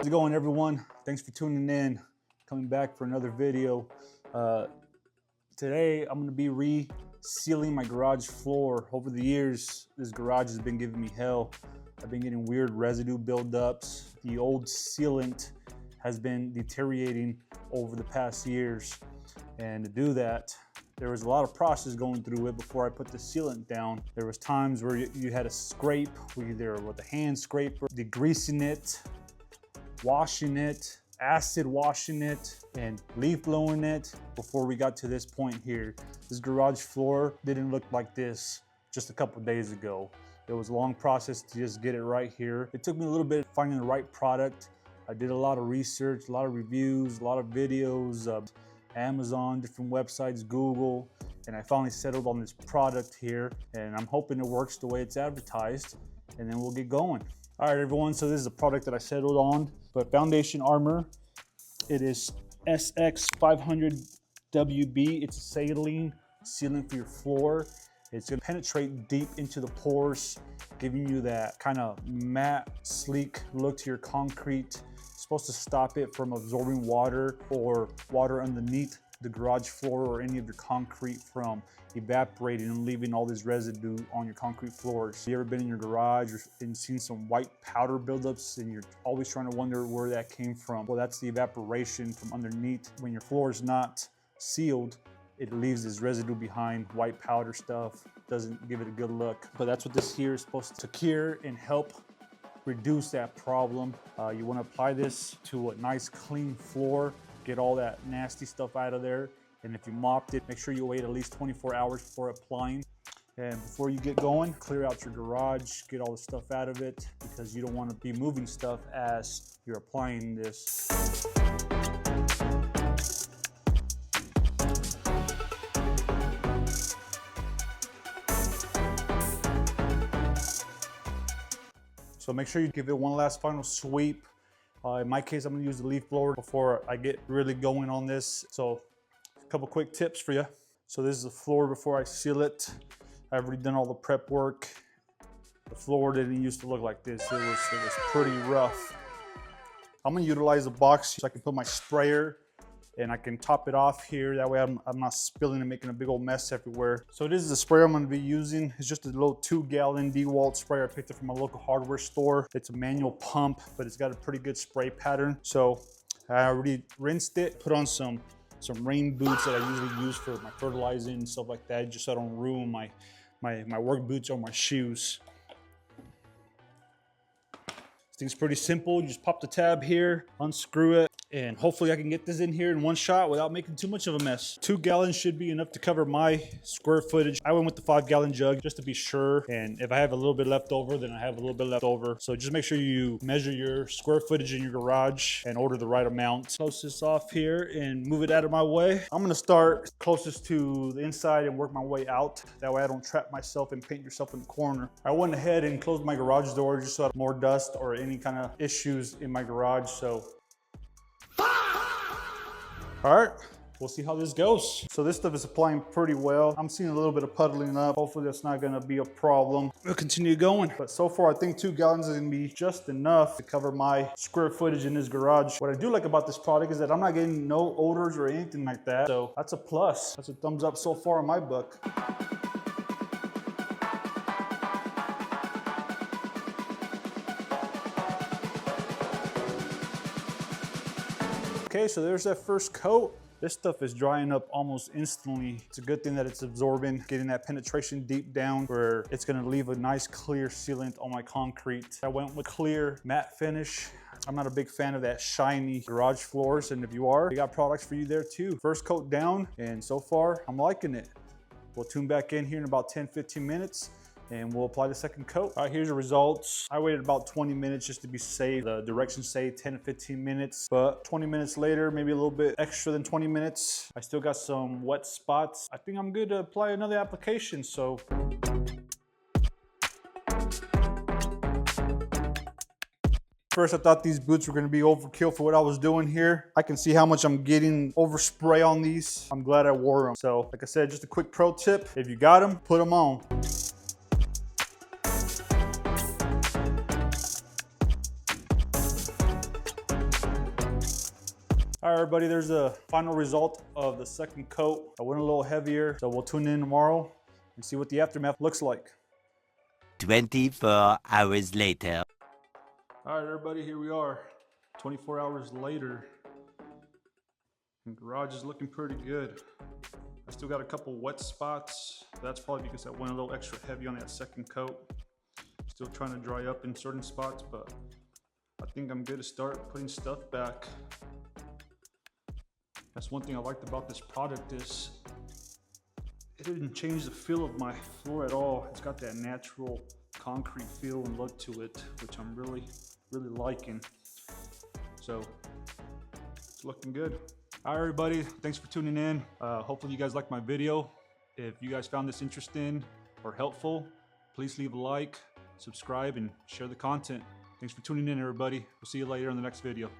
How's it going, everyone? Thanks for tuning in. Coming back for another video. Today I'm going to be re-sealing my garage floor. Over the years, this garage has been giving me hell. I've been getting weird residue buildups. The old sealant has been deteriorating over the past years. And to do that, there was a lot of process going through it before I put the sealant down. There was times where you had to scrape, either with a hand scraper, degreasing it, washing it, acid washing it, and leaf blowing it before we got to this point here. This garage floor didn't look like this just a couple days ago. It was a long process to just get it right here. It took me a little bit finding the right product. I did a lot of research, a lot of reviews, a lot of videos, Amazon, different websites, Google, and I finally settled on this product here, and I'm hoping it works the way it's advertised, and then we'll get going. All right, everyone, so this is a product that I settled on, but Foundation Armor. It is SX500WB. It's a saline sealant for your floor. It's gonna penetrate deep into the pores, giving you that kind of matte, sleek look to your concrete. It's supposed to stop it from absorbing water or water underneath the garage floor or any of your concrete from evaporating and leaving all this residue on your concrete floors. You ever been in your garage and seen some white powder buildups and you're always trying to wonder where that came from? Well, that's the evaporation from underneath. When your floor is not sealed, it leaves this residue behind, white powder stuff. Doesn't give it a good look. But that's what this here is supposed to cure and help reduce that problem. You want to apply this to a nice clean floor, get all that nasty stuff out of there. And if you mopped it, make sure you wait at least 24 hours before applying. And before you get going, clear out your garage, get all the stuff out of it, because you don't want to be moving stuff as you're applying this. So make sure you give it one last final sweep. In my case, I'm gonna use the leaf blower before I get really going on this. So a couple quick tips for you. So this is the floor before I seal it. I've already done all the prep work. The floor didn't used to look like this. It was pretty rough. I'm gonna utilize a box so I can put my sprayer and I can top it off here. That way I'm not spilling and making a big old mess everywhere. So this is the sprayer I'm gonna be using. It's just a little 2-gallon DeWalt sprayer. I picked it from a local hardware store. It's a manual pump, but it's got a pretty good spray pattern. So I already rinsed it, put on some rain boots that I usually use for my fertilizing and stuff like that, just so I don't ruin my work boots or my shoes. This thing's pretty simple. You just pop the tab here, unscrew it, and hopefully I can get this in here in one shot without making too much of a mess. 2 gallons should be enough to cover my square footage. I went with the 5-gallon jug just to be sure. And if I have a little bit left over, then I have a little bit left over. So just make sure you measure your square footage in your garage and order the right amount. Close this off here and move it out of my way. I'm gonna start closest to the inside and work my way out. That way I don't trap myself and paint yourself in the corner. I went ahead and closed my garage door just so I have more dust or any kind of issues in my garage. So all right, we'll see how this goes. So this stuff is applying pretty well. I'm seeing a little bit of puddling up. Hopefully that's not gonna be a problem. We'll continue going. But so far, I think 2 gallons is gonna be just enough to cover my square footage in this garage. What I do like about this product is that I'm not getting no odors or anything like that. So that's a plus. That's a thumbs up so far in my book. Okay, so there's that first coat. This stuff is drying up almost instantly. It's a good thing that it's absorbing, getting that penetration deep down where it's gonna leave a nice clear sealant on my concrete. I went with clear matte finish. I'm not a big fan of that shiny garage floors, and if you are, we got products for you there too. First coat down, and so far, I'm liking it. We'll tune back in here in about 10-15 minutes. And we'll apply the second coat. All right, here's the results. I waited about 20 minutes just to be safe. The directions say 10 to 15 minutes, but 20 minutes later, maybe a little bit extra than 20 minutes. I still got some wet spots. I think I'm good to apply another application, so. First, I thought these boots were gonna be overkill for what I was doing here. I can see how much I'm getting overspray on these. I'm glad I wore them. So, like I said, just a quick pro tip. If you got them, put them on. All right, everybody, there's a final result of the second coat. I went a little heavier, so we'll tune in tomorrow and see what the aftermath looks like. 24 hours later. All right, everybody, here we are, 24 hours later. And garage is looking pretty good. I still got a couple wet spots. That's probably because I went a little extra heavy on that second coat. Still trying to dry up in certain spots, but I think I'm good to start putting stuff back. That's one thing I liked about this product is it didn't change the feel of my floor at all. It's got that natural concrete feel and look to it, which I'm really liking. So it's looking good. All right, everybody, thanks for tuning in. Hopefully you guys liked my video. If you guys found this interesting or helpful, please leave a like, subscribe, and share the content. Thanks for tuning in, everybody. We'll see you later in the next video.